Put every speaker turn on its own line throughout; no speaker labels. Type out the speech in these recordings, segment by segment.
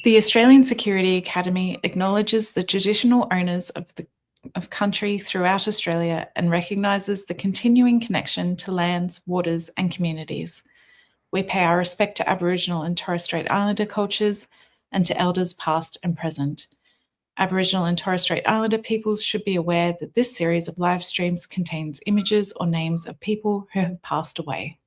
The Australian Security Academy acknowledges the traditional owners of country throughout Australia and recognises the continuing connection to lands, waters and communities. We pay our respect to Aboriginal and Torres Strait Islander cultures and to elders past and present. Aboriginal and Torres Strait Islander peoples should be aware that this series of live streams contains images or names of people who have passed away.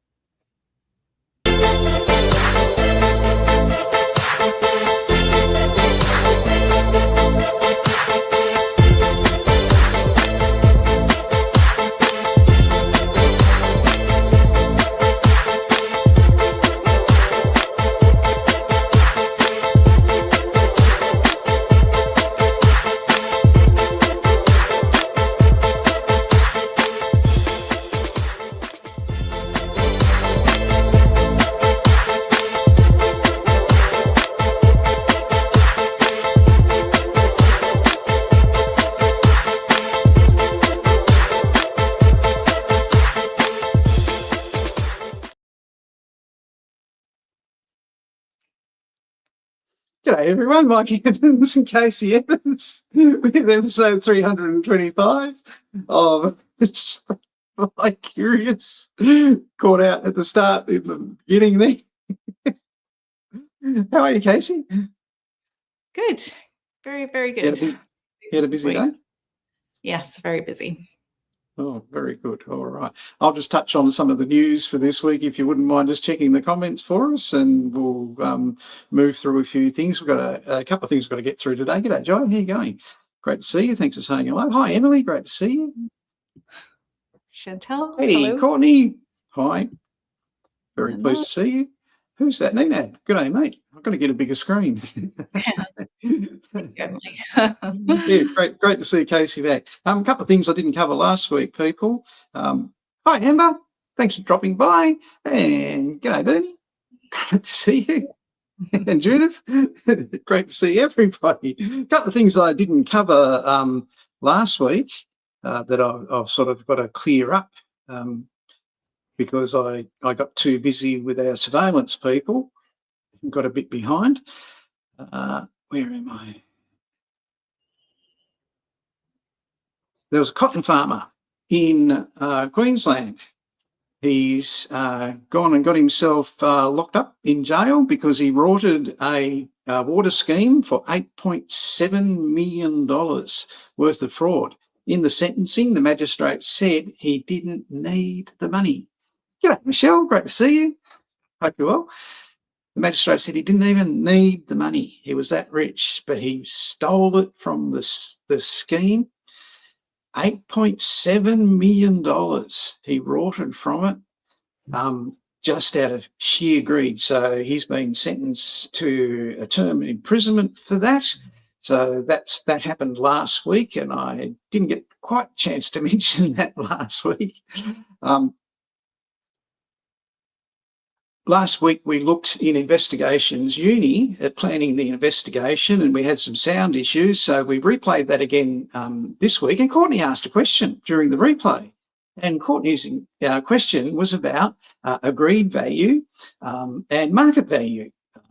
G'day everyone, Mike Evans and Casey Evans with episode 325 of My Curious. Caught out at the start in the beginning there. How are you, Casey?
Good. Very, very good.
You had a busy day?
Yes, very busy.
Oh, very good. All right. I'll just touch on some of the news for this week, if you wouldn't mind just checking the comments for us, and we'll move through a few things. We've got a couple of things we've got to get through today. G'day, Joe. How you going? Great to see you. Thanks for saying hello. Hi, Emily. Great to see you.
Chantel.
Hey,
hello.
Courtney. Hi. Very
Hello.
pleased to see you. Who's that? Nenad. G'day, mate. I've got to get a bigger screen. Yeah, great to see Casey back. A couple of things I didn't cover last week, people. Hi, Amber. Thanks for dropping by. And g'day, Bernie. Great to see you. And Judith. Great to see everybody. A couple of things I didn't cover last week that I've sort of got to clear up because I got too busy with our surveillance people. Got a bit behind. Where am I? There was a cotton farmer in Queensland. He's gone and got himself locked up in jail because he rorted a water scheme for $8.7 million worth of fraud. In the sentencing, the magistrate said he didn't need the money. G'day, Michelle. Great to see you. Hope you're well. The magistrate said he didn't even need the money. He was that rich, but he stole it from the scheme. $8.7 million he rorted from it just out of sheer greed. So he's been sentenced to a term of imprisonment for that. So that happened last week, and I didn't get quite a chance to mention that last week. Last week, we looked in Investigations Uni at planning the investigation, and we had some sound issues. So we replayed that again this week. And Courtney asked a question during the replay. And Courtney's question was about agreed value and market value.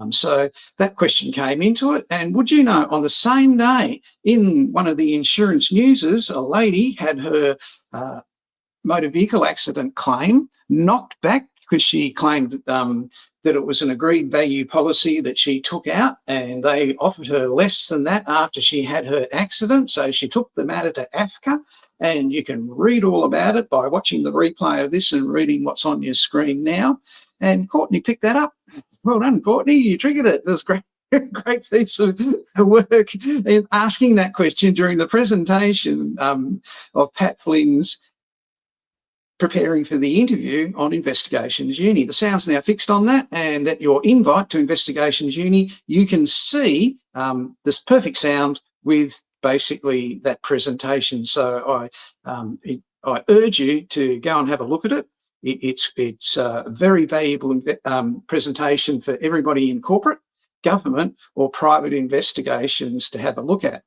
So that question came into it. And would you know, on the same day, in one of the insurance newses, a lady had her motor vehicle accident claim knocked back because she claimed that it was an agreed value policy that she took out, and they offered her less than that after she had her accident. So she took the matter to AFCA, and you can read all about it by watching the replay of this and reading what's on your screen now. And Courtney picked that up. Well done, Courtney. You triggered it. That was great. Great piece of work in asking that question during the presentation of Pat Flynn's preparing for the interview on Investigations Uni. The sound's now fixed on that, and at your invite to Investigations Uni, you can see this perfect sound with basically that presentation. So I urge you to go and have a look at it. It's a very valuable presentation for everybody in corporate, government or private investigations to have a look at.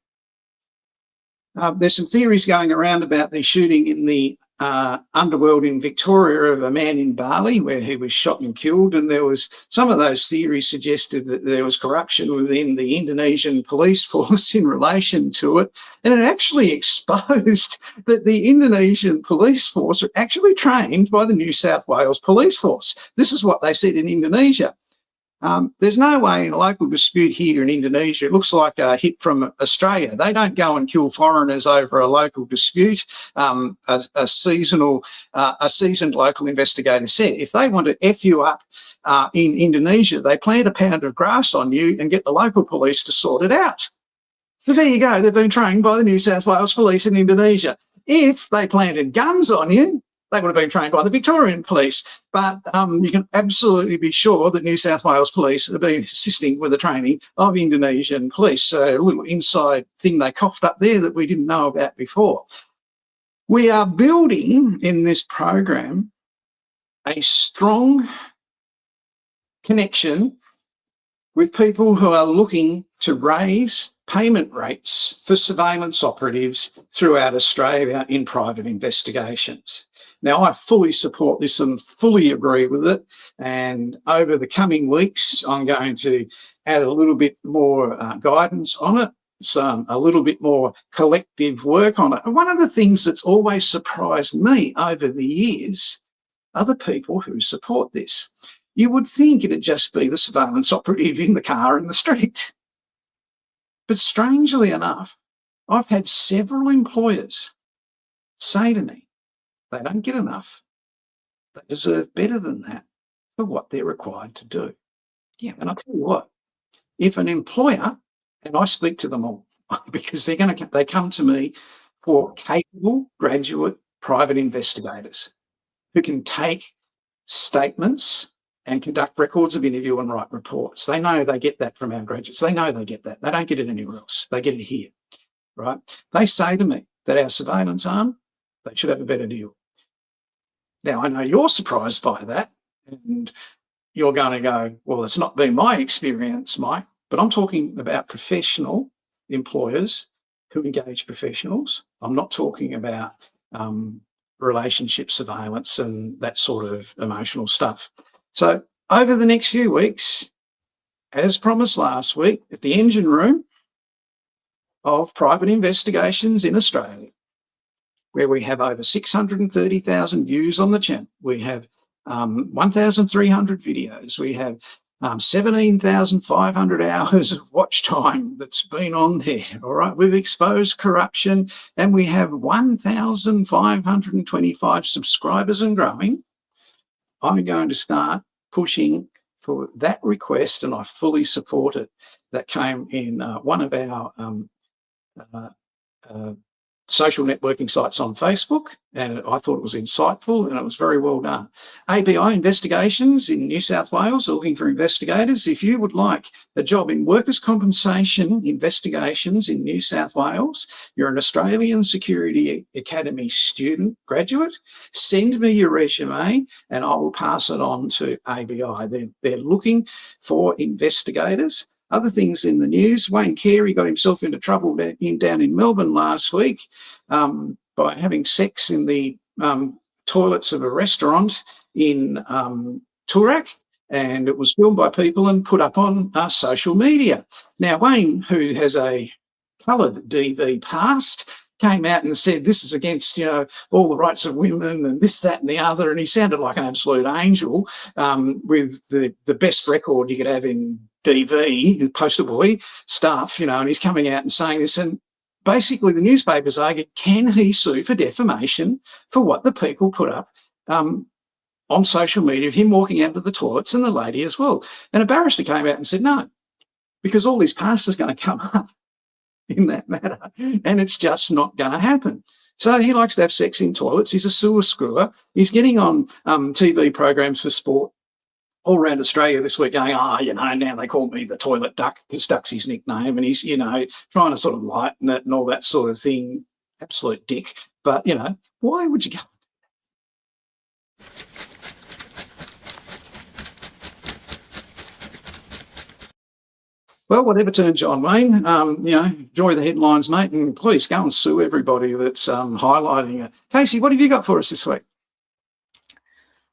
There's some theories going around about the shooting in the underworld in Victoria of a man in Bali where he was shot and killed, and there was some of those theories suggested that there was corruption within the Indonesian police force in relation to it, and it actually exposed that the Indonesian police force are actually trained by the New South Wales police force. This is what they said in Indonesia. There's no way in a local dispute here in Indonesia, it looks like a hit from Australia. They don't go and kill foreigners over a local dispute. A seasoned local investigator said, if they want to F you up in Indonesia, they plant a pound of grass on you and get the local police to sort it out. So there you go. They've been trained by the New South Wales police in Indonesia. If they planted guns on you, they would have been trained by the Victorian police. But you can absolutely be sure that New South Wales police have been assisting with the training of Indonesian police. So a little inside thing they coughed up there that we didn't know about before. We are building in this program a strong connection with people who are looking to raise payment rates for surveillance operatives throughout Australia in private investigations. Now, I fully support this and fully agree with it. And over the coming weeks, I'm going to add a little bit more guidance on it, a little bit more collective work on it. And one of the things that's always surprised me over the years are the people who support this. You would think it'd just be the surveillance operative in the car in the street. But strangely enough, I've had several employers say to me, they don't get enough. They deserve better than that for what they're required to do.
Yeah.
And I'll tell you what, if an employer, and I speak to them all because they come to me for capable graduate private investigators who can take statements and conduct records of interview and write reports. They know they get that from our graduates. They know they get that. They don't get it anywhere else. They get it here, right? They say to me that our surveillance arm, they should have a better deal. Now, I know you're surprised by that, and you're going to go, well, it's not been my experience, Mike, but I'm talking about professional employers who engage professionals. I'm not talking about relationship surveillance and that sort of emotional stuff. So over the next few weeks, as promised last week, at the engine room of private investigations in Australia, where we have over 630,000 views on the channel. We have 1,300 videos. We have 17,500 hours of watch time that's been on there, all right? We've exposed corruption, and we have 1,525 subscribers and growing. I'm going to start pushing for that request, and I fully support it. That came in one of our social networking sites on Facebook, and I thought it was insightful and it was very well done. ABI Investigations in New South Wales are looking for investigators. If you would like a job in workers' compensation investigations in New South Wales, you're an Australian Security Academy student graduate, send me your resume and I will pass it on to ABI. They're looking for investigators. Other things in the news, Wayne Carey got himself into trouble down in Melbourne last week by having sex in the toilets of a restaurant in Toorak, and it was filmed by people and put up on social media. Now, Wayne, who has a coloured DV past, came out and said this is against, all the rights of women and this, that and the other, and he sounded like an absolute angel with the best record you could have in DV, poster boy stuff, and he's coming out and saying this, and basically the newspapers argue, can he sue for defamation for what the people put up on social media of him walking out of the toilets and the lady as well? And a barrister came out and said no, because all his past is going to come up in that matter, and it's just not going to happen. So he likes to have sex in toilets. He's a sewer screwer. He's getting on TV programs for sport all around Australia this week going, now they call me the toilet duck because Duck's his nickname, and he's, trying to sort of lighten it and all that sort of thing. Absolute dick. But, why would you go? Well, whatever turns you on, Wayne, enjoy the headlines, mate, and please go and sue everybody that's highlighting it. Casey, what have you got for us this week?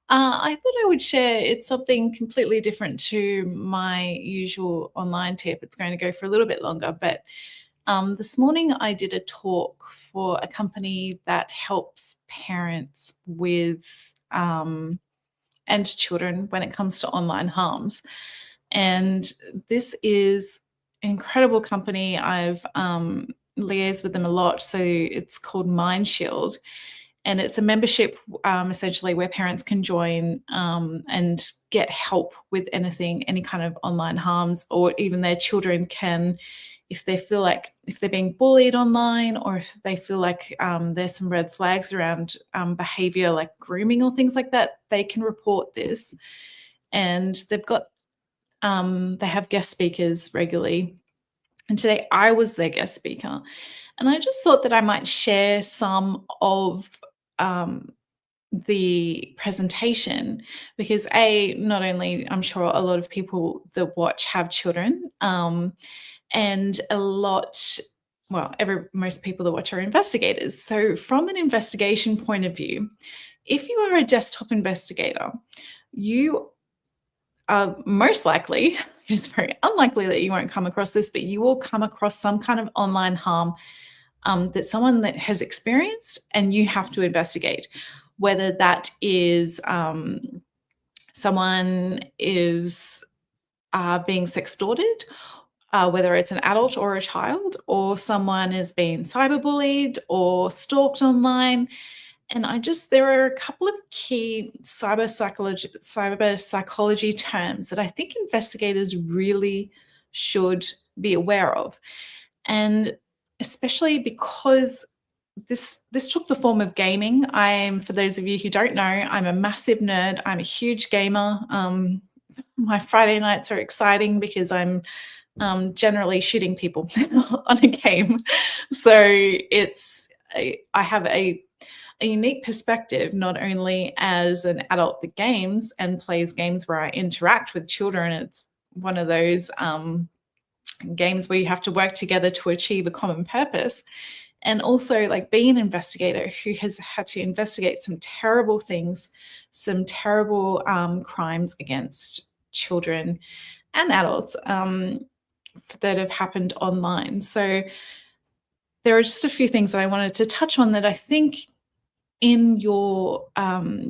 I thought I would share, it's something completely different to my usual online tip. It's going to go for a little bit longer, but this morning I did a talk for a company that helps parents with and children when it comes to online harms. And this is an incredible company. I've liaised with them a lot. So it's called MindShield. And it's a membership essentially where parents can join and get help with anything, any kind of online harms, or even their children can, if they feel like, if they're being bullied online, or if they feel like there's some red flags around behavior like grooming or things like that, they can report this. And they've got, they have guest speakers regularly. And today I was their guest speaker. And I just thought that I might share some of the presentation because not only I'm sure a lot of people that watch have children, and most people that watch are investigators. So from an investigation point of view, if you are a desktop investigator, you are most likely, it's very unlikely that you won't come across this, but you will come across some kind of online harm that someone that has experienced, and you have to investigate, whether that is someone is being sextorted, whether it's an adult or a child, or someone is being cyberbullied or stalked online. And there are a couple of key cyber psychology terms that I think investigators really should be aware of. And especially because this took the form of gaming. For those of you who don't know, I'm a massive nerd. I'm a huge gamer. My Friday nights are exciting because I'm generally shooting people on a game. So I have a unique perspective, not only as an adult that games and plays games where I interact with children. It's one of those games where you have to work together to achieve a common purpose. And also like being an investigator who has had to investigate some terrible things, some terrible crimes against children and adults that have happened online. So there are just a few things that I wanted to touch on that I think in your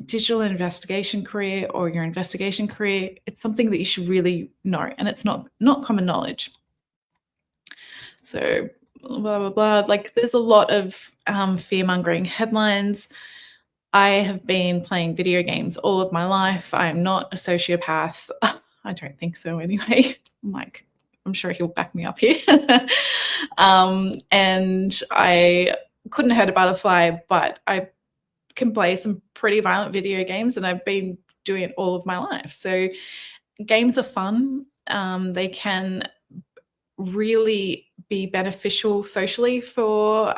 digital investigation career or your investigation career, it's something that you should really know, and it's not common knowledge. So blah, blah, blah. Like there's a lot of fear-mongering headlines. I have been playing video games all of my life. I am not a sociopath. I don't think so anyway. I'm sure he'll back me up here. And I couldn't hurt a butterfly, but I can play some pretty violent video games, and I've been doing it all of my life. So games are fun. They can really be beneficial socially for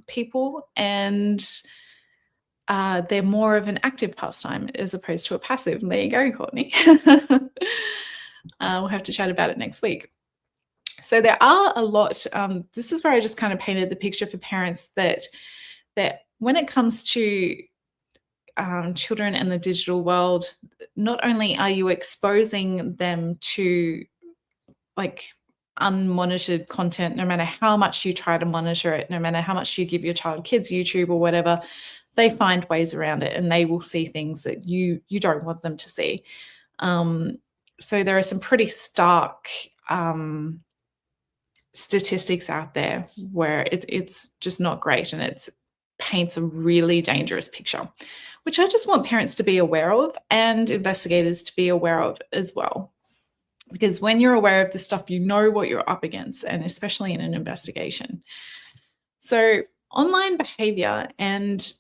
people, and they're more of an active pastime as opposed to a passive. And there you go, Courtney. We'll have to chat about it next week. So there are a lot. This is where I just kind of painted the picture for parents that when it comes to children and the digital world, not only are you exposing them to like unmonitored content, no matter how much you try to monitor it, no matter how much you give your child kids YouTube or whatever, they find ways around it and they will see things that you don't want them to see. So there are some pretty stark statistics out there where it's just not great, and it paints a really dangerous picture, which I just want parents to be aware of and investigators to be aware of as well. Because when you're aware of this stuff, you know what you're up against, and especially in an investigation. So online behavior, and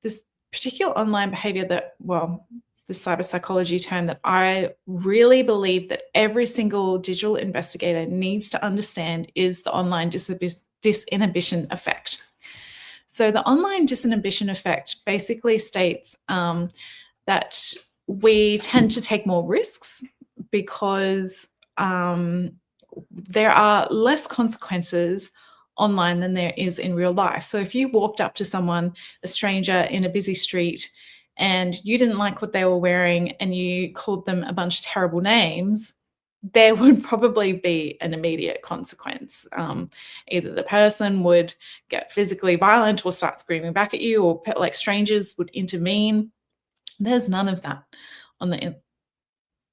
this particular online behavior the cyber psychology term that I really believe that every single digital investigator needs to understand is the online disinhibition effect. So the online disinhibition effect basically states that we tend to take more risks because there are less consequences online than there is in real life. So if you walked up to someone, a stranger in a busy street, and you didn't like what they were wearing and you called them a bunch of terrible names, there would probably be an immediate consequence. Either the person would get physically violent or start screaming back at you, or like strangers would intervene. There's none of that on the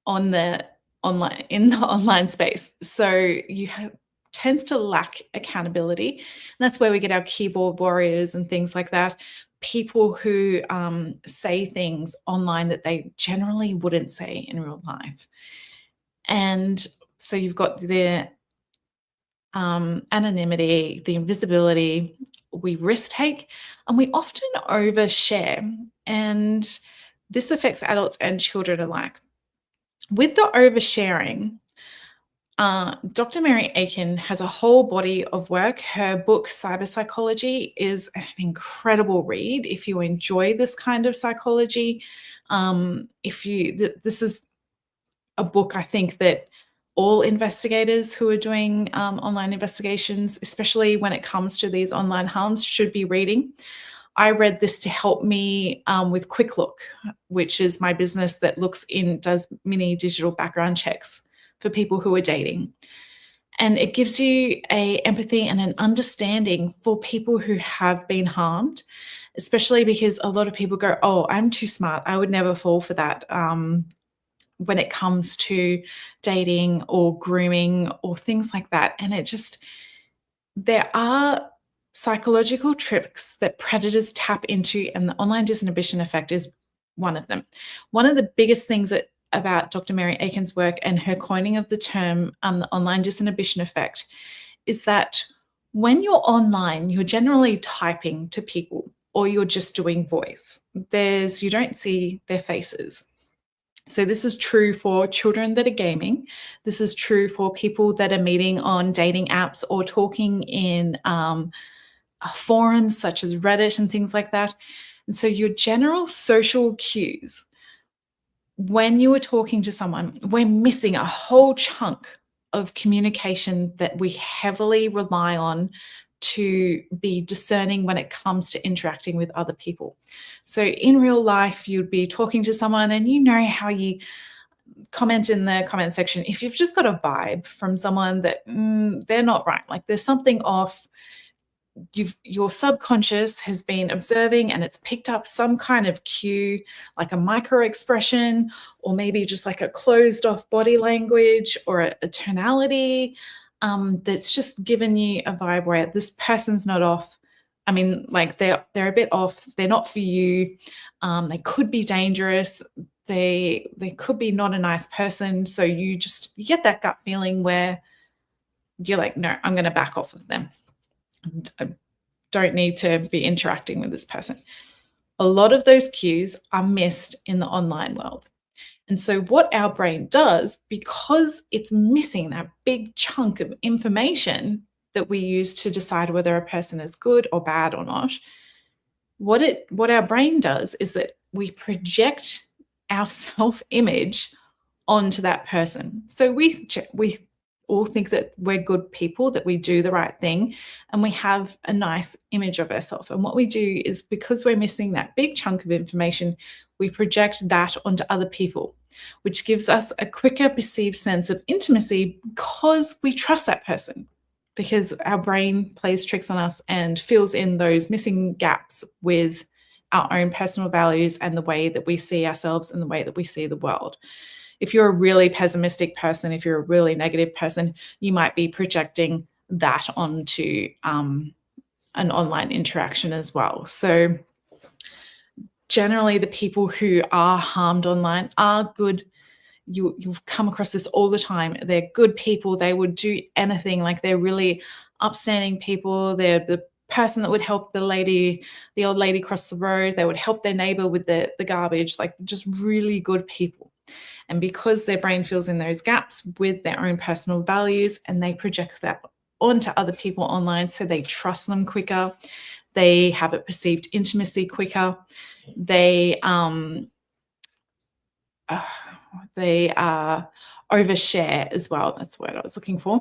online, in the online space. So you tends to lack accountability. And that's where we get our keyboard warriors and things like that. People who say things online that they generally wouldn't say in real life. And so you've got the anonymity, the invisibility, we risk take, and we often overshare. And this affects adults and children alike. With the oversharing, Dr. Mary Aiken has a whole body of work. Her book, Cyber Psychology, is an incredible read if you enjoy this kind of psychology. This is a book I think that all investigators who are doing online investigations, especially when it comes to these online harms, should be reading. I read this to help me with Quick Look, which is my business that does mini digital background checks for people who are dating. And it gives you a empathy and an understanding for people who have been harmed, especially because a lot of people go, oh, I'm too smart, I would never fall for that. When it comes to dating or grooming or things like that. And there are psychological tricks that predators tap into, and the online disinhibition effect is one of them. One of the biggest things about Dr. Mary Aiken's work and her coining of the term, the online disinhibition effect, is that when you're online, you're generally typing to people or you're just doing voice. You don't see their faces. So this is true for children that are gaming. This is true for people that are meeting on dating apps or talking in forums such as Reddit and things like that. And so your general social cues, when you are talking to someone, we're missing a whole chunk of communication that we heavily rely on to be discerning when it comes to interacting with other people. So in real life, you'd be talking to someone and you know how you comment in the comment section. If you've just got a vibe from someone that they're not right, like there's something off, your subconscious has been observing and it's picked up some kind of cue, like a micro expression, or maybe just like a closed off body language or a tonality, that's just given you a vibe where this person's not off. I mean, like they're a bit off. They're not for you. They could be dangerous. They could be not a nice person. So you get that gut feeling where you're like, no, I'm going to back off of them. I don't need to be interacting with this person. A lot of those cues are missed in the online world. And so what our brain does, because it's missing that big chunk of information that we use to decide whether a person is good or bad or not, what our brain does is that we project our self-image onto that person. So we all think that we're good people, that we do the right thing, and we have a nice image of ourselves. And what we do is, because we're missing that big chunk of information, we project that onto other people, which gives us a quicker perceived sense of intimacy because we trust that person, because our brain plays tricks on us and fills in those missing gaps with our own personal values and the way that we see ourselves and the way that we see the world. If you're a really pessimistic person, if you're a really negative person, you might be projecting that onto an online interaction as well. So generally, the people who are harmed online are good. You've come across this all the time. They're good people. They would do anything. Like, they're really upstanding people. They're the person that would help the old lady cross the road. They would help their neighbor with the garbage. Like, just really good people. And because their brain fills in those gaps with their own personal values, and they project that onto other people online, so they trust them quicker, they have a perceived intimacy quicker, they are overshare as well. That's the word I was looking for,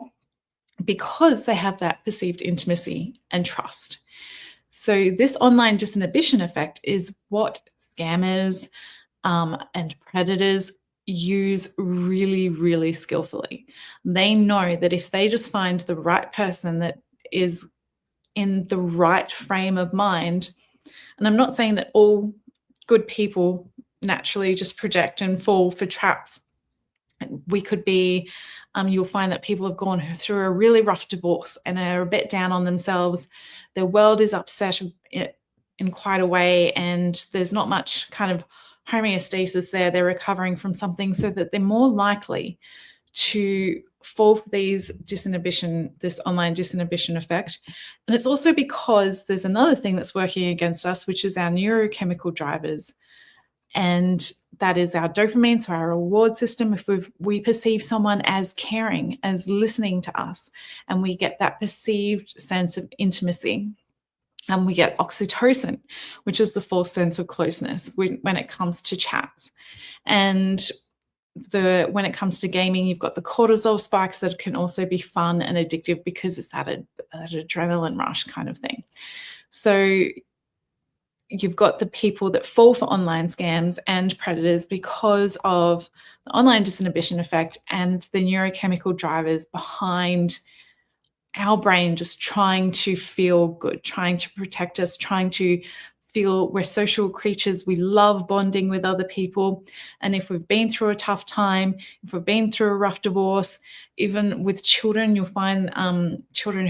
because they have that perceived intimacy and trust. So this online disinhibition effect is what scammers and predators use really, really skillfully. They know that if they just find the right person that is in the right frame of mind, and I'm not saying that all good people naturally just project and fall for traps. We could be, you'll find that people have gone through a really rough divorce and are a bit down on themselves. Their world is upset in quite a way, and there's not much kind of homeostasis there. They're recovering from something, so that they're more likely to fall for this online disinhibition effect. And it's also because there's another thing that's working against us, which is our neurochemical drivers. And that is our dopamine, so our reward system. If we perceive someone as caring, as listening to us, and we get that perceived sense of intimacy, and we get oxytocin, which is the false sense of closeness when it comes to chats. And when it comes to gaming, you've got the cortisol spikes that can also be fun and addictive because it's that adrenaline rush kind of thing. So you've got the people that fall for online scams and predators because of the online disinhibition effect and the neurochemical drivers behind our brain just trying to feel good, trying to protect us, trying to feel we're social creatures. We love bonding with other people. And if we've been through a tough time, if we've been through a rough divorce, even with children, you'll find children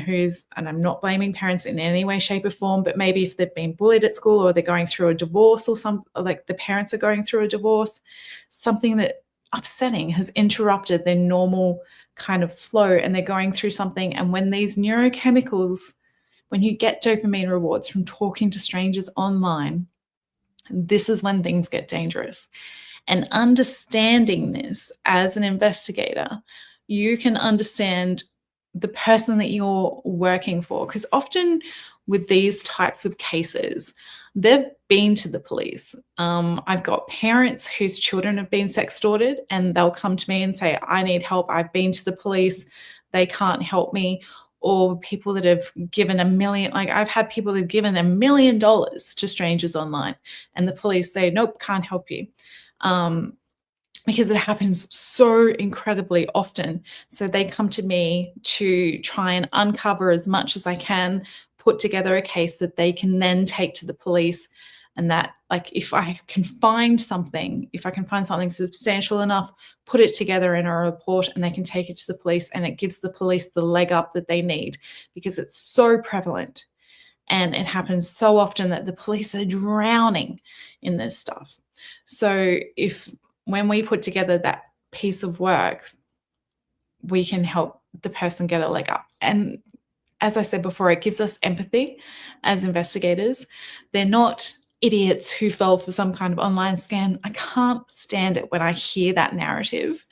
and I'm not blaming parents in any way, shape or form, but maybe if they've been bullied at school or they're going through a divorce or like the parents are going through a divorce, something that upsetting has interrupted their normal kind of flow and they're going through something. And when these neurochemicals, when you get dopamine rewards from talking to strangers online, this is when things get dangerous. And understanding this as an investigator, you can understand the person that you're working for. Because often with these types of cases, they've been to the police. I've got parents whose children have been sextorted and they'll come to me and say, I need help. I've been to the police. They can't help me. Or people that have given $1 million, like I've had people that have given $1 million to strangers online and the police say, nope, can't help you. Because it happens so incredibly often. So they come to me to try and uncover as much as I can, put together a case that they can then take to the police. And that, like, if I can find something substantial enough, put it together in a report and they can take it to the police, and it gives the police the leg up that they need, because it's so prevalent and it happens so often that the police are drowning in this stuff. So when we put together that piece of work, we can help the person get a leg up. And as I said before, it gives us empathy as investigators. They're not idiots who fell for some kind of online scam. I can't stand it when I hear that narrative.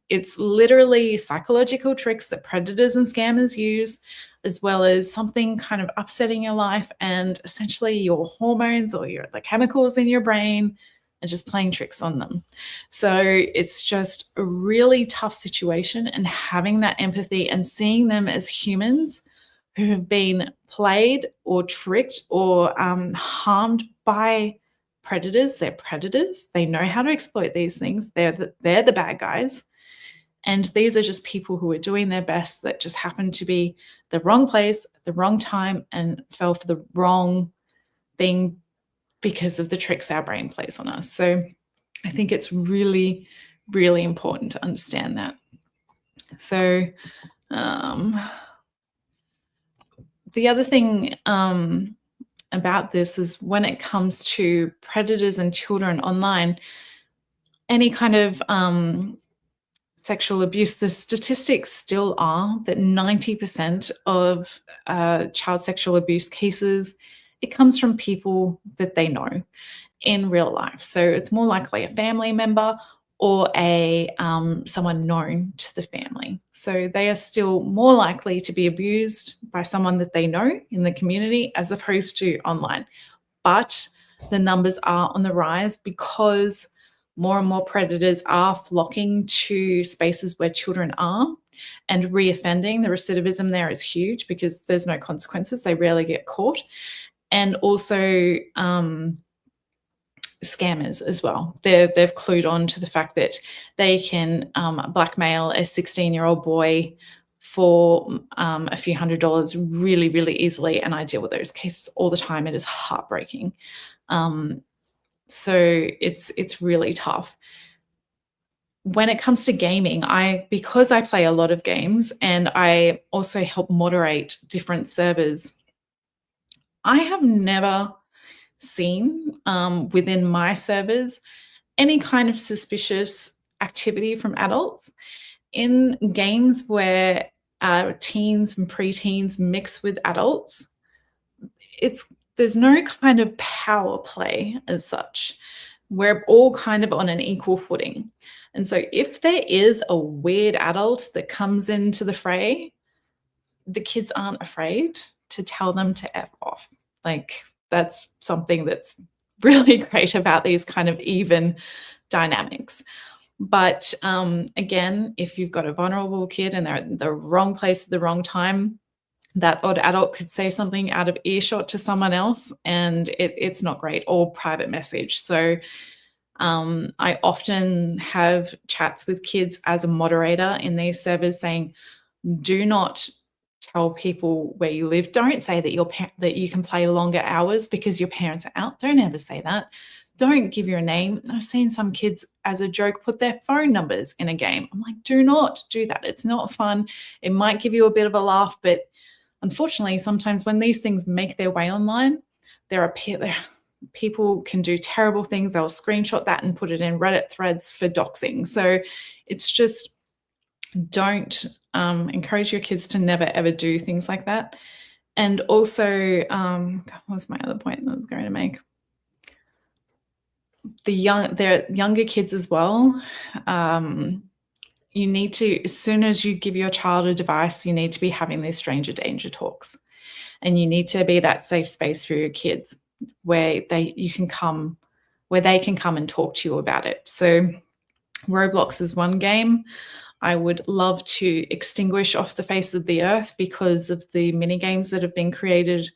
It's literally psychological tricks that predators and scammers use, as well as something kind of upsetting your life, and essentially your hormones or the chemicals in your brain are just playing tricks on them. So it's just a really tough situation, and having that empathy and seeing them as humans who have been played or tricked or harmed by predators. They're predators. They know how to exploit these things. They're the bad guys. And these are just people who are doing their best that just happen to be the wrong place at the wrong time and fell for the wrong thing because of the tricks our brain plays on us. So I think it's really, really important to understand that. So the other thing about this is when it comes to predators and children online, any kind of sexual abuse, the statistics still are that 90% of child sexual abuse cases, it comes from people that they know in real life. So it's more likely a family member or someone known to the family. So they are still more likely to be abused by someone that they know in the community as opposed to online. But the numbers are on the rise because more and more predators are flocking to spaces where children are, and reoffending. The recidivism there is huge because there's no consequences. They rarely get caught. And also scammers as well. They've clued on to the fact that they can blackmail a 16-year-old boy for a few $100s really, really easily. And I deal with those cases all the time. It is heartbreaking. So it's really tough. When it comes to gaming, because I play a lot of games and I also help moderate different servers, I have never seen within my servers any kind of suspicious activity from adults. In games where teens and preteens mix with adults, there's no kind of power play as such. We're all kind of on an equal footing. And so if there is a weird adult that comes into the fray, the kids aren't afraid to tell them to F off. Like, that's something that's really great about these kind of even dynamics. But again, if you've got a vulnerable kid and they're in the wrong place at the wrong time, that odd adult could say something out of earshot to someone else, and it's not great, or private message. So I often have chats with kids as a moderator in these servers saying, do not tell people where you live. Don't say that that you can play longer hours because your parents are out. Don't ever say that. Don't give your name. I've seen some kids as a joke put their phone numbers in a game. I'm like, do not do that. It's not fun. It might give you a bit of a laugh, but unfortunately, sometimes when these things make their way online, people can do terrible things. They'll screenshot that and put it in Reddit threads for doxing. So it's just, don't encourage your kids to never, ever do things like that. And also, what was my other point that I was going to make? They're younger kids as well. You need to, as soon as you give your child a device, you need to be having these stranger danger talks. And you need to be that safe space for your kids where they can come and talk to you about it. So Roblox is one game I would love to extinguish off the face of the earth because of the mini games that have been created,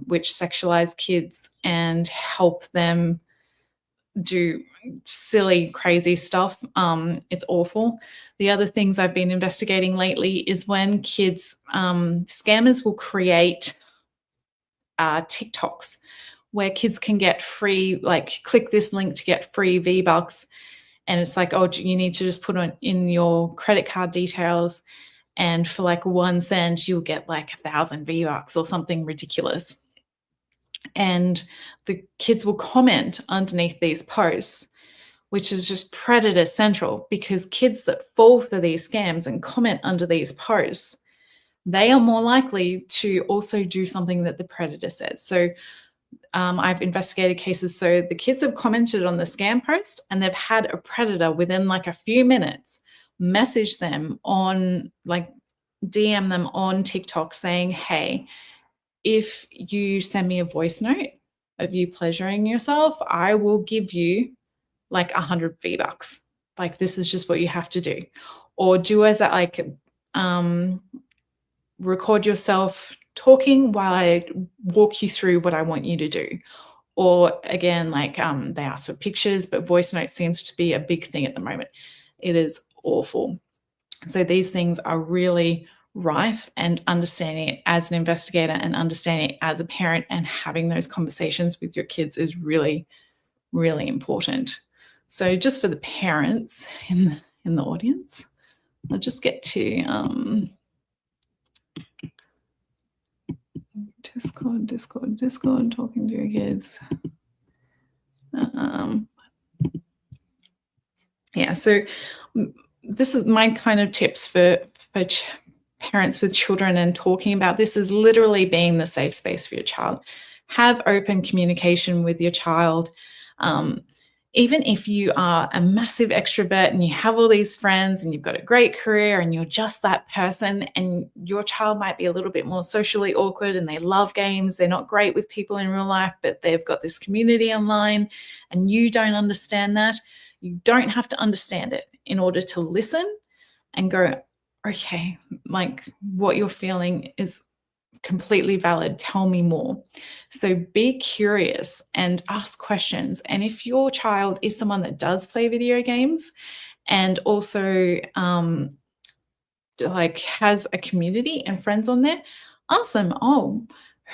which sexualize kids and help them do silly, crazy stuff. It's awful. The other things I've been investigating lately is when kids, scammers will create TikToks where kids can get free, like click this link to get free V-Bucks. And it's like, oh, you need to just put in your credit card details, and for like 1 cent, you'll get like 1,000 V-Bucks or something ridiculous. And the kids will comment underneath these posts, which is just predator central, because kids that fall for these scams and comment under these posts, they are more likely to also do something that the predator says. So I've investigated cases. So the kids have commented on the scam post and they've had a predator within like a few minutes message them on, like, DM them on TikTok saying, hey, if you send me a voice note of you pleasuring yourself, I will give you like 100 V-Bucks. Like, this is just what you have to do. Or do as that, like, record yourself talking while I walk you through what I want you to do. Or again, like they ask for pictures, but voice note seems to be a big thing at the moment. It is awful. So these things are really rife, and understanding it as an investigator and understanding it as a parent and having those conversations with your kids is really, really important. So just for the parents in the audience, I'll just get to Discord, talking to your kids. Yeah, so this is my kind of tips for parents with children, and talking about this is literally being the safe space for your child. Have open communication with your child. even if you are a massive extrovert and you have all these friends and you've got a great career and you're just that person, and your child might be a little bit more socially awkward and they love games, they're not great with people in real life, but they've got this community online and you don't understand that, you don't have to understand it in order to listen and go, okay, like what you're feeling is completely valid. Tell me more. So be curious and ask questions. And if your child is someone that does play video games and also like has a community and friends on there, ask them, oh,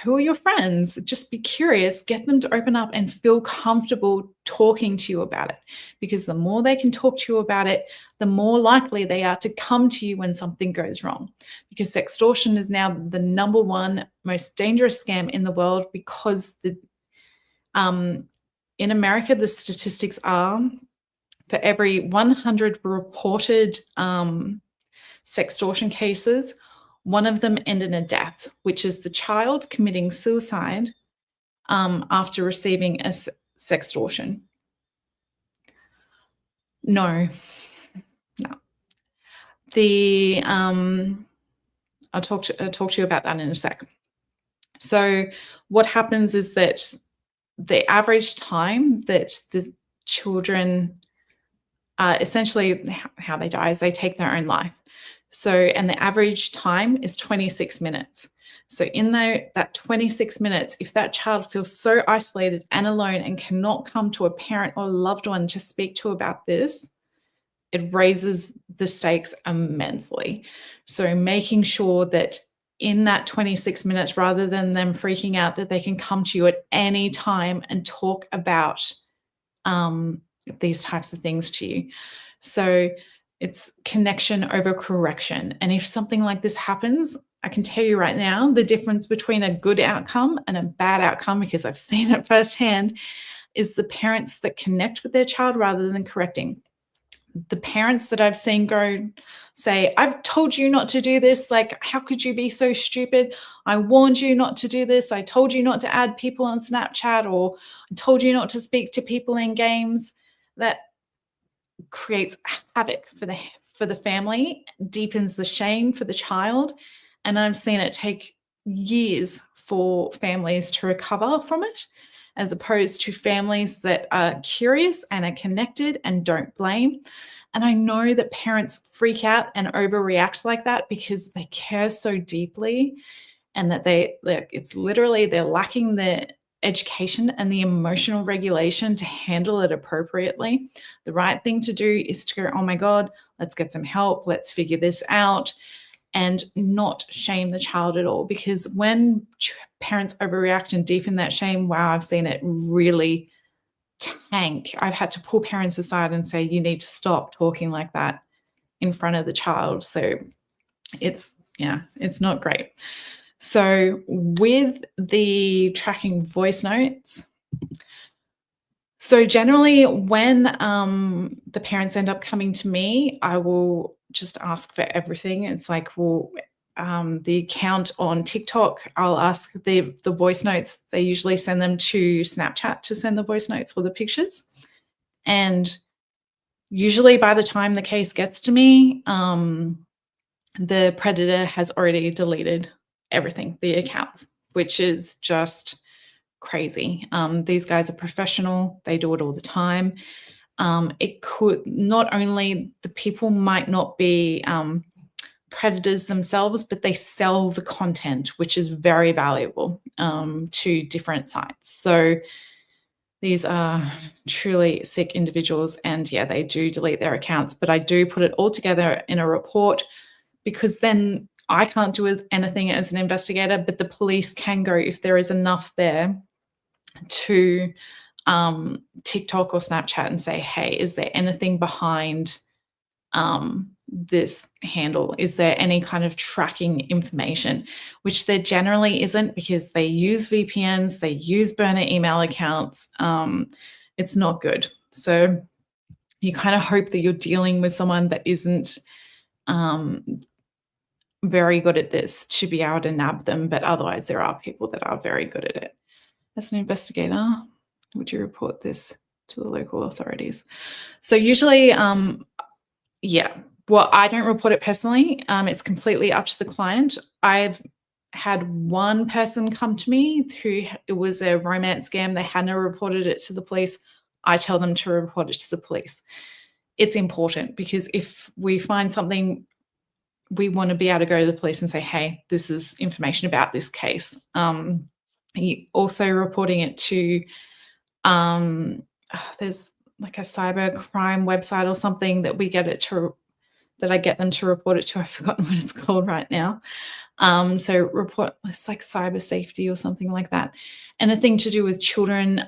who are your friends? Just be curious, get them to open up and feel comfortable talking to you about it. Because the more they can talk to you about it, the more likely they are to come to you when something goes wrong. Because sextortion is now the #1 most dangerous scam in the world, because in America, the statistics are for every 100 reported sextortion cases, one of them ended in a death, which is the child committing suicide after receiving a sextortion. No. I'll talk to you about that in a sec. So what happens is that the average time that the children, essentially how they die is they take their own life. So, and the average time is 26 minutes. So in that 26 minutes, if that child feels so isolated and alone and cannot come to a parent or loved one to speak to about this, it raises the stakes immensely. So making sure that in that 26 minutes, rather than them freaking out, that they can come to you at any time and talk about these types of things to you. So it's connection over correction. And if something like this happens, I can tell you right now, the difference between a good outcome and a bad outcome, because I've seen it firsthand, is the parents that connect with their child rather than correcting. The parents that I've seen go say, I've told you not to do this. Like, how could you be so stupid? I warned you not to do this. I told you not to add people on Snapchat, or I told you not to speak to people in games. That creates havoc for the family, deepens the shame for the child. And I've seen it take years for families to recover from it, as opposed to families that are curious and are connected and don't blame. And I know that parents freak out and overreact like that because they care so deeply, and that it's literally they're lacking the education and the emotional regulation to handle it appropriately. The right thing to do is to go, oh my God, let's get some help. Let's figure this out. And not shame the child at all, because when parents overreact and deepen that shame, wow, I've seen it really tank. I've had to pull parents aside and say, you need to stop talking like that in front of the child. So it's not great. So with the tracking voice notes, so generally when the parents end up coming to me, I will just ask for everything. It's like, well, the account on TikTok, I'll ask the voice notes. They usually send them to Snapchat to send the voice notes or the pictures. And usually by the time the case gets to me, the predator has already deleted everything, the accounts, which is just crazy. These guys are professional. They do it all the time. It could not only the people might not be predators themselves, but they sell the content, which is very valuable to different sites. So these are truly sick individuals, and yeah, they do delete their accounts, but I do put it all together in a report, because then I can't do anything as an investigator, but the police can go, if there is enough there, to TikTok or Snapchat and say, hey, is there anything behind this handle? Is there any kind of tracking information? Which there generally isn't, because they use VPNs, they use burner email accounts. It's not good. So you kind of hope that you're dealing with someone that isn't very good at this to be able to nab them, but otherwise there are people that are very good at it. As an investigator, would you report this to the local authorities. So usually, yeah, well, I don't report it personally. It's completely up to the client. I've had one person come to me who it was a romance scam. They hadn't reported it to the police. I tell them to report it to the police. It's important because if we find something, we want to be able to go to the police and say, hey, this is information about this case. Also reporting it to, there's like a cyber crime website or something that we get it to, that I get them to report it to. I've forgotten what it's called right now. So report, it's like cyber safety or something like that. Anything to do with children,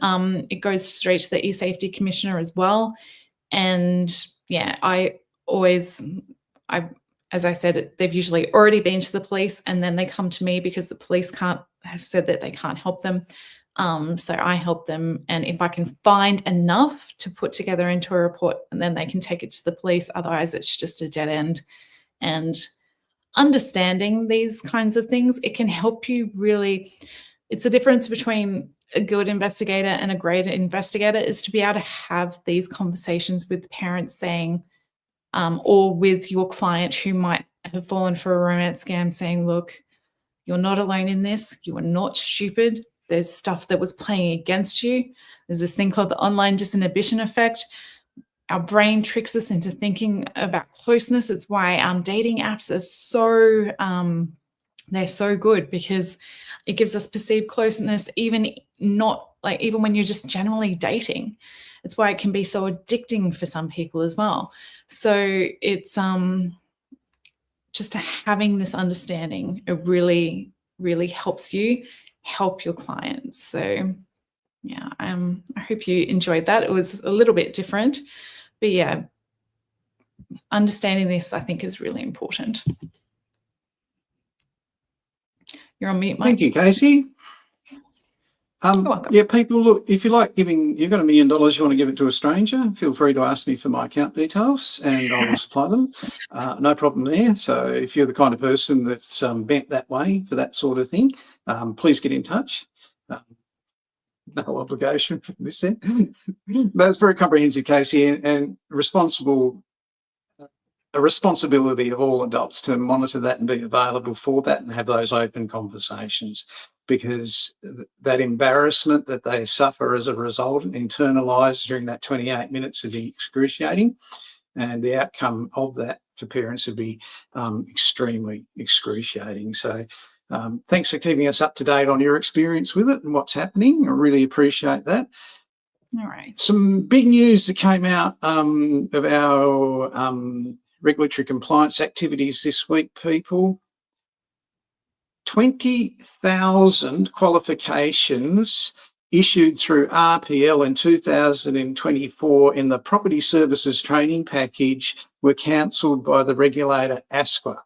it goes straight to the eSafety Commissioner as well. And yeah, as I said, they've usually already been to the police and then they come to me because the police have said that they can't help them. So I help them. And if I can find enough to put together into a report, and then they can take it to the police, otherwise it's just a dead end. And understanding these kinds of things, it can help you really. It's the difference between a good investigator and a great investigator is to be able to have these conversations with parents saying, or with your client who might have fallen for a romance scam, saying, look, you're not alone in this. You are not stupid. There's stuff that was playing against you. There's this thing called the online disinhibition effect. Our brain tricks us into thinking about closeness. It's why dating apps are so, they're so good, because it gives us perceived closeness, even when you're just generally dating. It's why it can be so addicting for some people as well. So it's just having this understanding, it really, really helps you help your clients. So yeah, I hope you enjoyed that. It was a little bit different, but yeah, understanding this, I think, is really important. You're on mute, Mike.
Thank you, Casey.
You're welcome.
Yeah, people, look, if you like giving, you've got $1 million, you want to give it to a stranger, feel free to ask me for my account details and I will supply them. No problem there. So if you're the kind of person that's bent that way for that sort of thing, please get in touch. No obligation from this end. That's very comprehensive, Casey, and a responsibility of all adults to monitor that and be available for that and have those open conversations, because that embarrassment that they suffer as a result internalised during that 28 minutes would be excruciating, and the outcome of that for parents would be extremely excruciating. So thanks for keeping us up to date on your experience with it and what's happening. I really appreciate that.
All right.
Some big news that came out of our regulatory compliance activities this week, people. 20,000 qualifications issued through RPL in 2024 in the Property Services Training Package were cancelled by the regulator ASQA.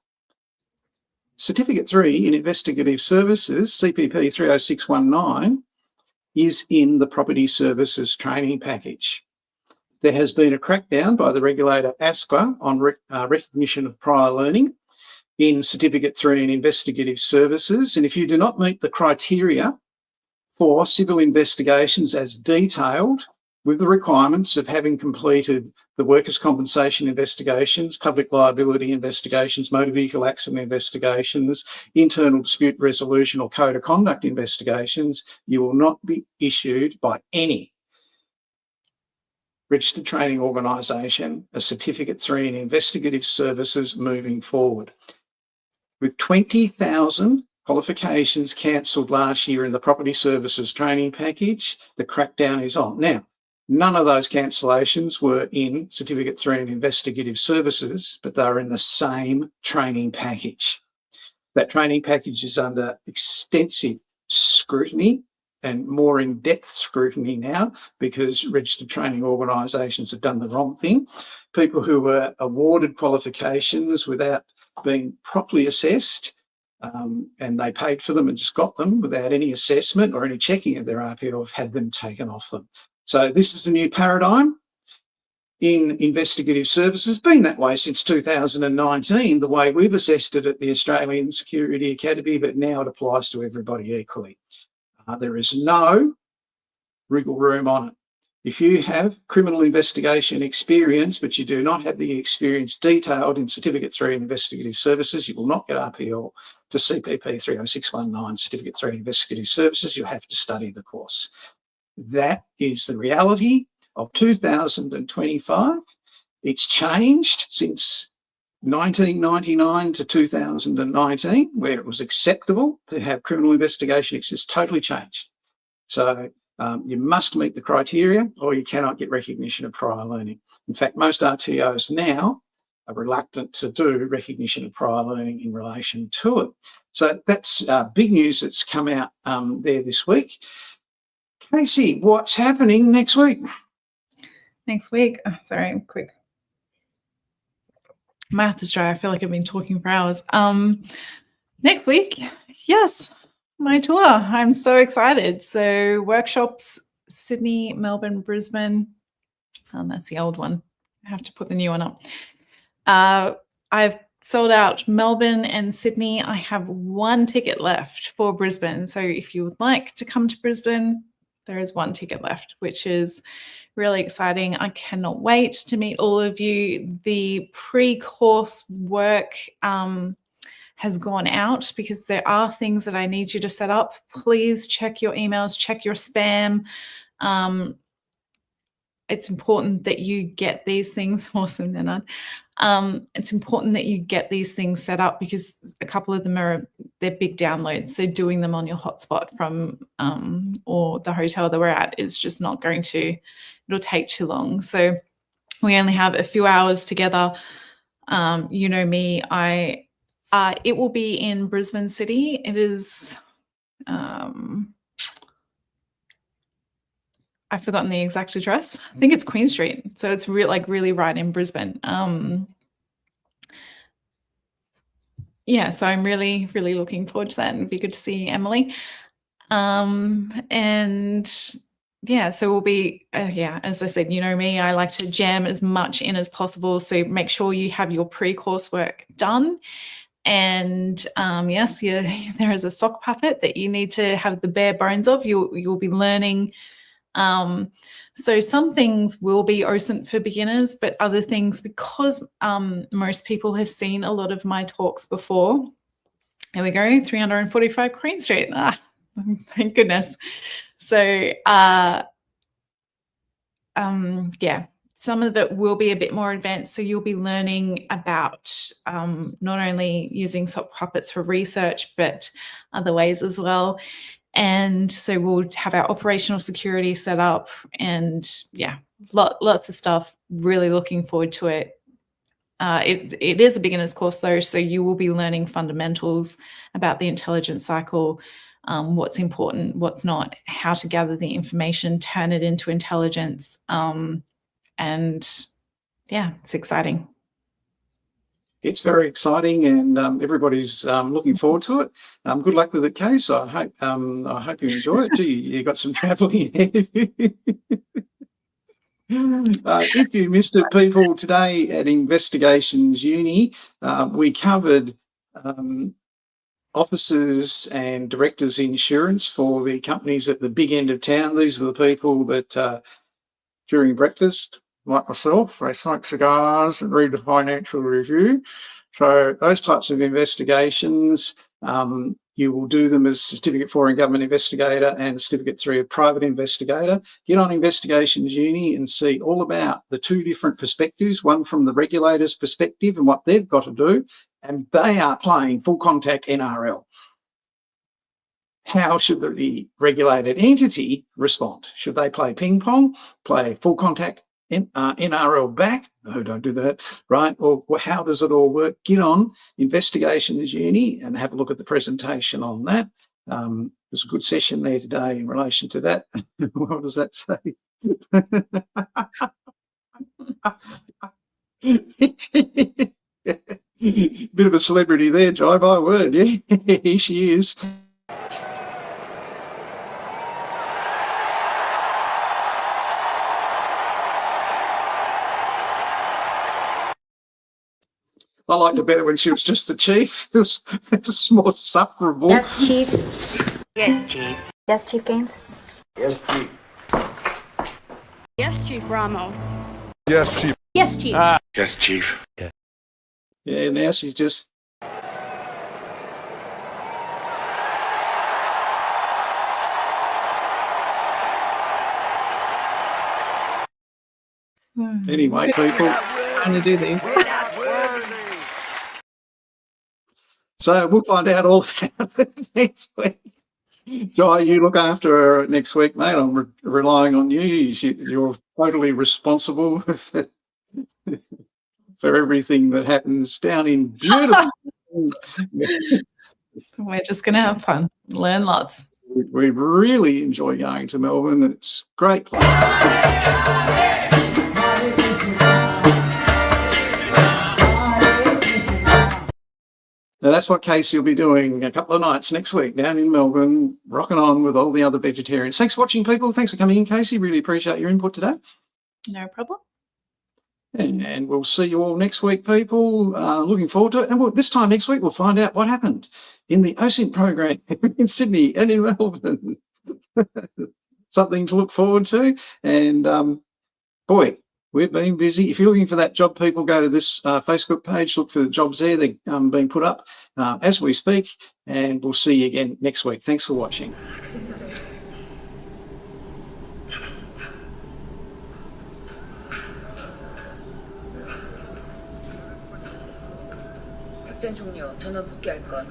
Certificate 3 in Investigative Services, CPP 30619, is in the Property Services Training Package. There has been a crackdown by the regulator ASQA on recognition of prior learning in Certificate 3 in Investigative Services, and if you do not meet the criteria for civil investigations as detailed with the requirements of having completed the workers' compensation investigations, public liability investigations, motor vehicle accident investigations, internal dispute resolution or code of conduct investigations, you will not be issued by any registered training organisation a Certificate 3 in Investigative Services moving forward. With 20,000 qualifications cancelled last year in the Property Services Training Package, the crackdown is on. Now, none of those cancellations were in Certificate 3 in Investigative Services, but they are in the same training package. That training package is under extensive scrutiny and more in-depth scrutiny now, because registered training organisations have done the wrong thing. People who were awarded qualifications without being properly assessed, and they paid for them and just got them without any assessment or any checking of their RPO, have had them taken off them. So this is the new paradigm in investigative services, been that way since 2019, the way we've assessed it at the Australian Security Academy, but now it applies to everybody equally. There is no wriggle room on it. If you have criminal investigation experience, but you do not have the experience detailed in Certificate 3 in Investigative Services, you will not get RPL for CPP 30619 Certificate 3 in Investigative Services. You have to study the course. That is the reality of 2025. It's changed since 1999 to 2019, where it was acceptable to have criminal investigation. It's totally changed. So you must meet the criteria or you cannot get recognition of prior learning. In fact, most RTOs now are reluctant to do recognition of prior learning in relation to it. So that's big news that's come out there this week. Casey, what's happening next week?
Next week, sorry, quick. Mouth is dry. I feel like I've been talking for hours. Next week, yes, my tour. I'm so excited. So workshops, Sydney, Melbourne, Brisbane. That's the old one. I have to put the new one up. I've sold out Melbourne and Sydney. I have one ticket left for Brisbane. So if you would like to come to Brisbane, there is one ticket left, which is really exciting. I cannot wait to meet all of you. The pre-course work has gone out because there are things that I need you to set up. Please check your emails, check your spam. It's important that you get these things. Awesome, Nanad. It's important that you get these things set up because a couple of them they're big downloads. So doing them on your hotspot from or the hotel that we're at is just not going to, it'll take too long. So we only have a few hours together. You know me, it will be in Brisbane City. It is, I've forgotten the exact address. I think it's Queen Street. So it's really right in Brisbane. Yeah, so I'm really, really looking forward to that. It'd be good to see Emily. And yeah, so we'll be, yeah, as I said, you know me, I like to jam as much in as possible. So make sure you have your pre-course work done. And yes, there is a sock puppet that you need to have the bare bones of. You'll be learning. So some things will be OSINT for beginners, but other things, because most people have seen a lot of my talks before. There we go, 345 Queen Street. Thank goodness. So yeah, some of it will be a bit more advanced. So you'll be learning about not only using sock puppets for research, but other ways as well. And so we'll have our operational security set up and yeah, lots of stuff. Really looking forward to it. It is a beginner's course though, so you will be learning fundamentals about the intelligence cycle, what's important, what's not, how to gather the information, turn it into intelligence. And yeah, it's exciting.
It's very exciting, and everybody's looking forward to it. Good luck with it, Case. I hope you enjoy it. Gee, you got some travelling ahead of you. If you missed it, people, today at Investigations Uni, we covered officers and directors' insurance for the companies at the big end of town. These are the people that during breakfast, like myself, they smoke cigars and read the Financial Review. So those types of investigations, you will do them as Certificate 4 in Government Investigator and Certificate 3 of Private Investigator. Get on Investigations Uni and see all about the two different perspectives, one from the regulator's perspective and what they've got to do, and they are playing full contact NRL. How should the regulated entity respond? Should they play ping pong, play full contact NRL back? No, don't do that, right? Or how does it all work? Get on Investigations Uni and have a look at the presentation on that. There's a good session there today in relation to that. What does that say? Bit of a celebrity there, Jai, by word, yeah? Here she is. I liked it better when she was just the chief. It was more sufferable.
Yes, Chief.
Yes, Chief.
Yes, Chief Gaines.
Yes, Chief.
Yes, Chief Ramo.
Yes, Chief.
Yes, Chief.
Yes, Chief.
Yeah, now she's just... Anyway, people,
Trying to do these.
so we'll find out all about it next week. Di, you look after her next week, mate. I'm relying on you. You're totally responsible for everything that happens down in beautiful.
We're just going to have fun, learn lots.
We really enjoy going to Melbourne. It's a great place. Now, that's what Casey will be doing a couple of nights next week down in Melbourne, rocking on with all the other vegetarians. Thanks for watching, people. Thanks for coming in, Casey. Really appreciate your input today.
No problem.
And we'll see you all next week, people. Looking forward to it. And this time next week, we'll find out what happened in the OSINT program in Sydney and in Melbourne. Something to look forward to. And boy, we've been busy. If you're looking for that job, people, go to this Facebook page, look for the jobs there. They're being put up as we speak. And we'll see you again next week. Thanks for watching.
작전 종료. 전원 복귀할 것.